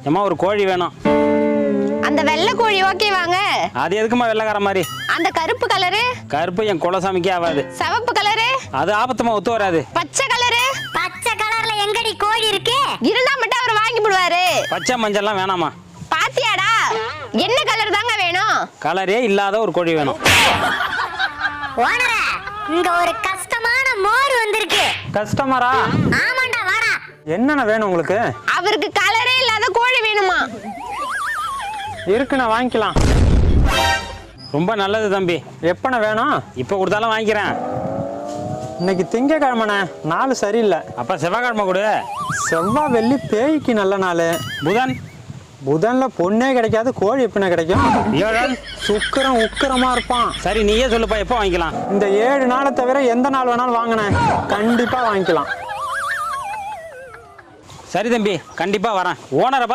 ஏம்மா ஒரு கோழி வேணும். அந்த வெள்ளை கோழி ஓகே வாங்க. அது எதுக்குமா வெள்ளைக்கார மாதிரி? அந்த கருப்பு கலரு? கருப்பு என் குலசாமிக்கே ஆகாது. சிவப்பு கலரு? அது ஆபத்துமா ஒத்து வராது. பச்சை கலரு? பச்சை கலர்ல எங்கடி கோழி இருக்கு? இருந்தா மட்டும் அவர் வாங்கி போடுவாரு. பச்சை மஞ்சள்லாம் வேணாமா? பாத்தியாடா, என்ன கலர் தாங்க வேணும்? கலரே இல்லாத ஒரு கோழி வேணும். ஓனரே, இங்க ஒரு கஷ்டமான மோர் வந்திருக்கு. கஸ்டமரா? ஆமாண்டா, வாடா. என்னென்ன வேணும் உங்களுக்கு? அவருக்கு கலரே இல்லாத கோழி வேணுமா? இருக்குண்ணா, வாங்கிக்கலாம். ரொம்ப நல்லது தம்பி. எப்பண்ண வேணும்? இப்போ கொடுத்தாலும் வாங்கிக்கிறேன். இன்னைக்கு திங்கக்கிழமைண்ணே, நாள் சரியில்லை. அப்போ செவ்வாய்க்கிழமை கொடு. செவ்வாய் வெள்ளி பேய்க்கு நல்ல நாள். புதன்? புதன்ல பொண்ணே கிடைக்காது, கோழி எப்படிண்ணே கிடைக்கும்? வியாழன்? சுக்கிரம் உக்கிரமா இருப்பான். சரி நீயே சொல்லுப்பா, எப்போ வாங்கிக்கலாம்? இந்த 7 நாளை தவிர எந்த நாள் வேணாலும் வாங்கினேன், கண்டிப்பா வாங்கிக்கலாம். சரி தம்பி, கண்டிப்பா வரேன். ஓனரை